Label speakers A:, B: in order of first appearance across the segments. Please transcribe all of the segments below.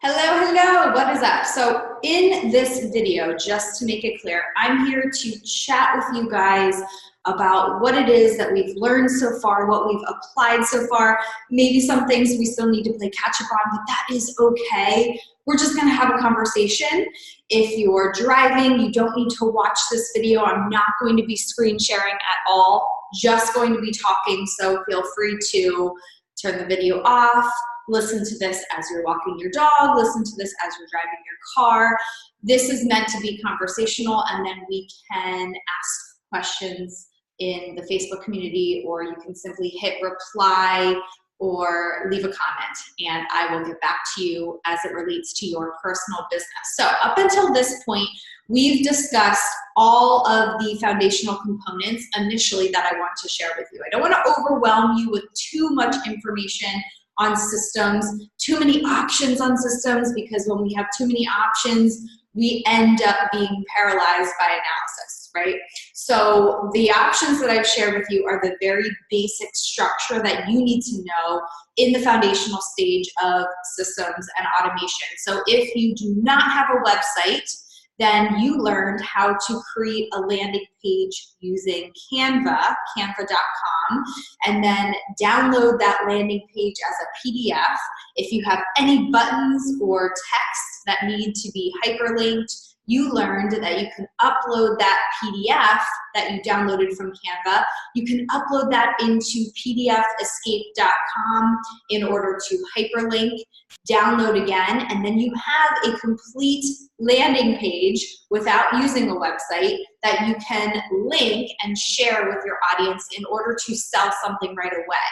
A: Hello, hello, what is up? So in this video, just to make it clear, I'm here to chat with you guys about what it is that we've learned so far, what we've applied so far, maybe some things we still need to play catch up on, but that is okay. We're just gonna have a conversation. If you're driving, you don't need to watch this video. I'm not going to be screen sharing at all, just going to be talking, so feel free to turn the video off. Listen to this as you're walking your dog, listen to this as you're driving your car. This is meant to be conversational, and then we can ask questions in the Facebook community, or you can simply hit reply or leave a comment, and I will get back to you as it relates to your personal business. So up until this point, we've discussed all of the foundational components initially that I want to share with you. I don't want to overwhelm you with too much information on systems, too many options on systems, because when we have too many options, we end up being paralyzed by analysis, right? So the options that I've shared with you are the very basic structure that you need to know in the foundational stage of systems and automation. So if you do not have a website, then you learned how to create a landing page using Canva, canva.com, and then download that landing page as a PDF. If you have any buttons or text that need to be hyperlinked, you learned that you can upload that PDF that you downloaded from Canva. You can upload that into pdfescape.com in order to hyperlink, download again, and then you have a complete landing page without using a website that you can link and share with your audience in order to sell something right away.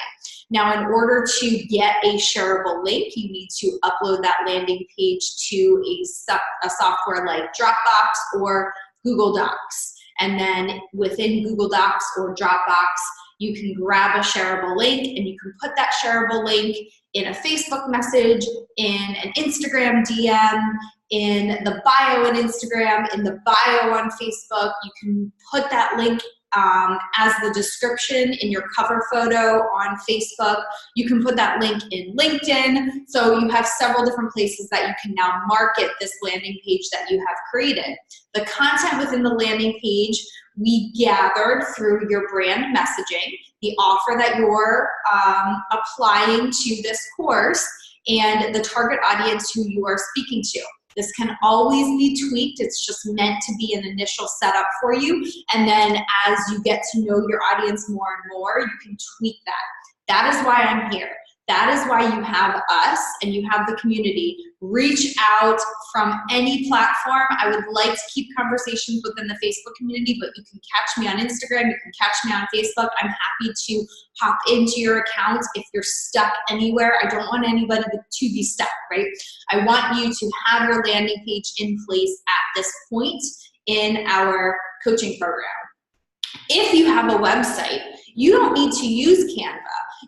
A: Now, in order to get a shareable link, you need to upload that landing page to a software like Dropbox or Google Docs. And then within Google Docs or Dropbox, you can grab a shareable link, and you can put that shareable link in a Facebook message, in an Instagram DM, in the bio on Instagram, in the bio on Facebook. You can put that link as the description in your cover photo on Facebook. You can put that link in LinkedIn. So you have several different places that you can now market this landing page that you have created. The content within the landing page we gathered through your brand messaging, the offer that you're applying to this course, and the target audience who you are speaking to. This can always be tweaked. It's just meant to be an initial setup for you. And then as you get to know your audience more and more, you can tweak that. That is why I'm here. That is why you have us and you have the community. Reach out from any platform. I would like to keep conversations within the Facebook community, but you can catch me on Instagram, you can catch me on Facebook. I'm happy to hop into your account if you're stuck anywhere. I don't want anybody to be stuck, right? I want you to have your landing page in place at this point in our coaching program. If you have a website, you don't need to use Canva.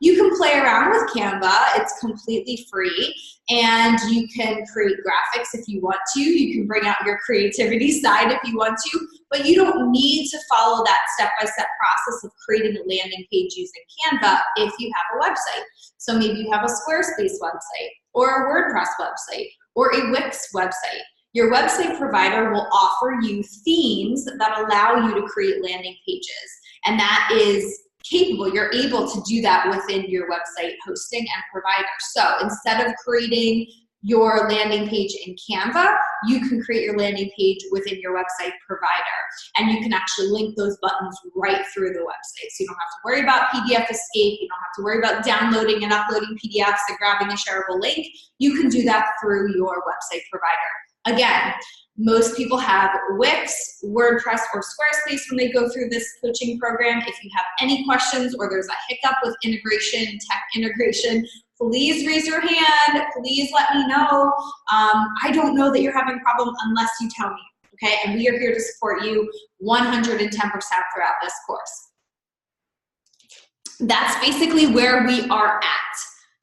A: You can play around with Canva. It's completely free, and you can create graphics if you want to. You can bring out your creativity side if you want to, but you don't need to follow that step-by-step process of creating a landing page using Canva if you have a website. So maybe you have a Squarespace website, or a WordPress website, or a Wix website. Your website provider will offer you themes that allow you to create landing pages, and that is capable. You're able to do that within your website hosting and provider. So instead of creating your landing page in Canva, you can create your landing page within your website provider, and you can actually link those buttons right through the website. So you don't have to worry about PDF Escape. You don't have to worry about downloading and uploading PDFs and grabbing a shareable link. You can do that through your website provider. Again, most people have Wix, WordPress, or Squarespace when they go through this coaching program. If you have any questions or there's a hiccup with integration, tech integration, please raise your hand. Please let me know. I don't know that you're having a problem unless you tell me, okay? And we are here to support you 110% throughout this course. That's basically where we are at.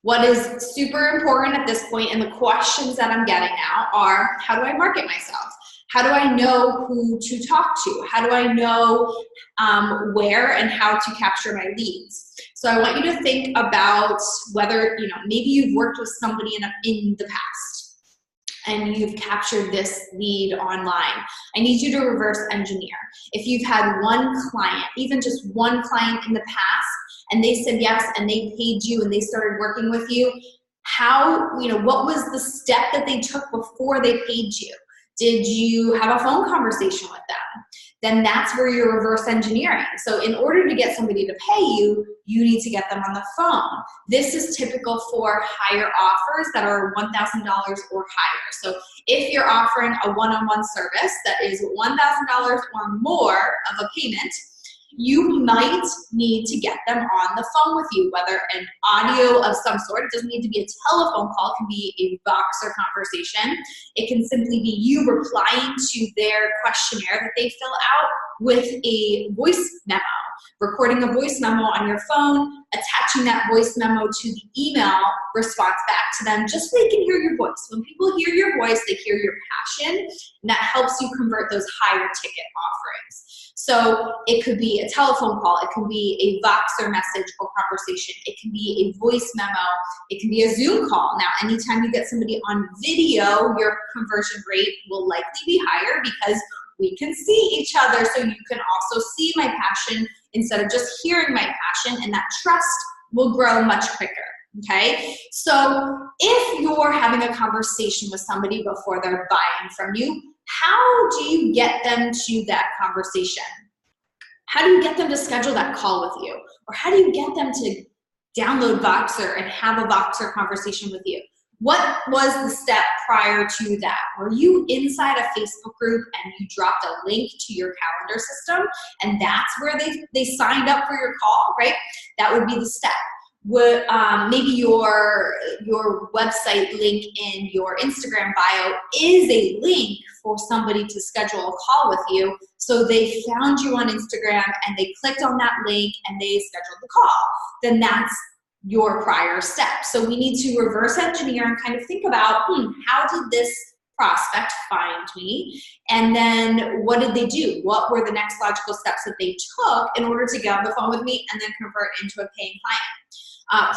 A: What is super important at this point, and the questions that I'm getting now are, how do I market myself? How do I know who to talk to? How do I know where and how to capture my leads? So I want you to think about whether, maybe you've worked with somebody in the past. and you've captured this lead online. I need you to reverse engineer. If you've had one client, even just one client in the past, and they said yes and they paid you and they started working with you, what was the step that they took before they paid you? Did you have a phone conversation with them? Then that's where you're reverse engineering. So in order to get somebody to pay you, you need to get them on the phone. This is typical for higher offers that are $1,000 or higher. So if you're offering a one-on-one service that is $1,000 or more of a payment, you might need to get them on the phone with you, whether an audio of some sort. It doesn't need to be a telephone call. It can be a Voxer conversation. It can simply be you replying to their questionnaire that they fill out with a voice memo, recording a voice memo on your phone, attaching that voice memo to the email response back to them, just so they can hear your voice. When people hear your voice, they hear your passion, and that helps you convert those higher ticket offerings. So it could be a telephone call, it can be a Voxer message or conversation, it can be a voice memo, it can be a Zoom call. Now, anytime you get somebody on video, your conversion rate will likely be higher because we can see each other, so you can also see my passion instead of just hearing my passion, and that trust will grow much quicker. Okay, so if you're having a conversation with somebody before they're buying from you, how do you get them to that conversation? How do you get them to schedule that call with you? Or how do you get them to download Voxer and have a Voxer conversation with you? What was the step prior to that? Were you inside a Facebook group and you dropped a link to your calendar system and that's where they signed up for your call, right? That would be the step. Would maybe your website link in your Instagram bio is a link for somebody to schedule a call with you, so they found you on Instagram and they clicked on that link and they scheduled the call. Then that's your prior step. So we need to reverse engineer and kind of think about, how did this prospect find me? And then what did they do? What were the next logical steps that they took in order to get on the phone with me and then convert into a paying client?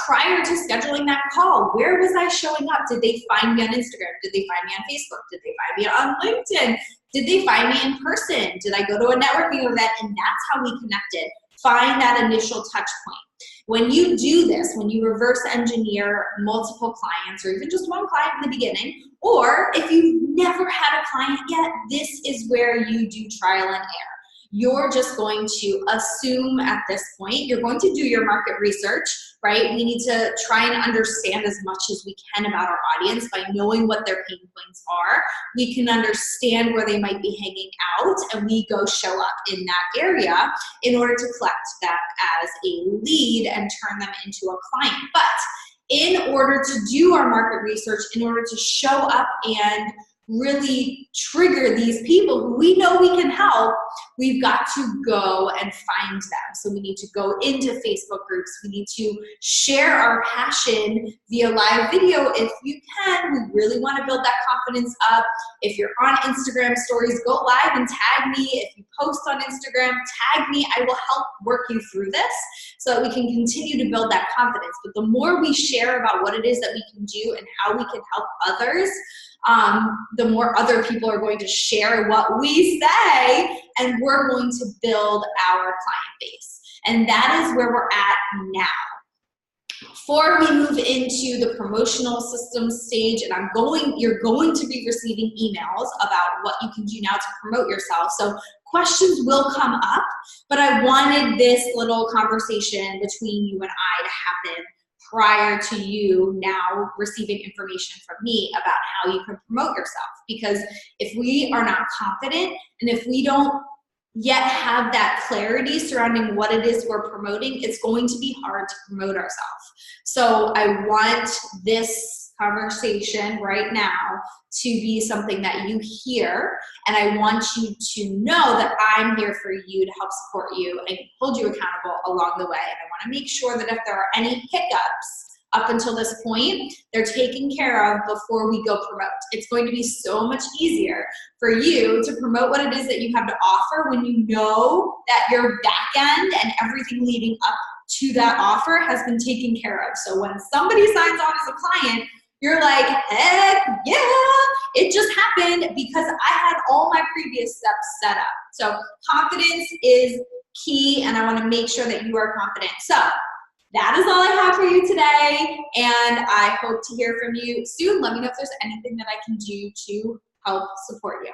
A: Prior to scheduling that call, where was I showing up? Did they find me on Instagram? Did they find me on Facebook? Did they find me on LinkedIn? Did they find me in person? Did I go to a networking event? And that's how we connected. Find that initial touch point. When you do this, when you reverse engineer multiple clients or even just one client in the beginning, or if you've never had a client yet, this is where you do trial and error. You're just going to assume at this point, you're going to do your market research, right? We need to try and understand as much as we can about our audience by knowing what their pain points are. We can understand where they might be hanging out, and we go show up in that area in order to collect that as a lead and turn them into a client. But in order to do our market research, in order to show up and really trigger these people who we know we can help, we've got to go and find them. So we need to go into Facebook groups. We need to share our passion via live video if you can. We really want to build that confidence up. If you're on Instagram stories, go live and tag me. If you post on Instagram, tag me. I will help work you through this so that we can continue to build that confidence. But the more we share about what it is that we can do and how we can help others, the more other people are going to share what we say, and we're going to build our client base. And that is where we're at now. Before we move into the promotional systems stage, and you're going to be receiving emails about what you can do now to promote yourself. So questions will come up, but I wanted this little conversation between you and I to happen prior to you now receiving information from me about how you can promote yourself. Because if we are not confident and if we don't yet have that clarity surrounding what it is we're promoting, it's going to be hard to promote ourselves. So I want this conversation right now to be something that you hear, and I want you to know that I'm here for you to help support you and hold you accountable along the way. And I want to make sure that if there are any hiccups up until this point, they're taken care of before we go promote. It's going to be so much easier for you to promote what it is that you have to offer when you know that your back end and everything leading up to that offer has been taken care of. So when somebody signs on as a client, you're like, heck yeah, happened because I had all my previous steps set up. So confidence is key, and I want to make sure that you are confident. So that is all I have for you today, and I hope to hear from you soon. Let me know if there's anything that I can do to help support you.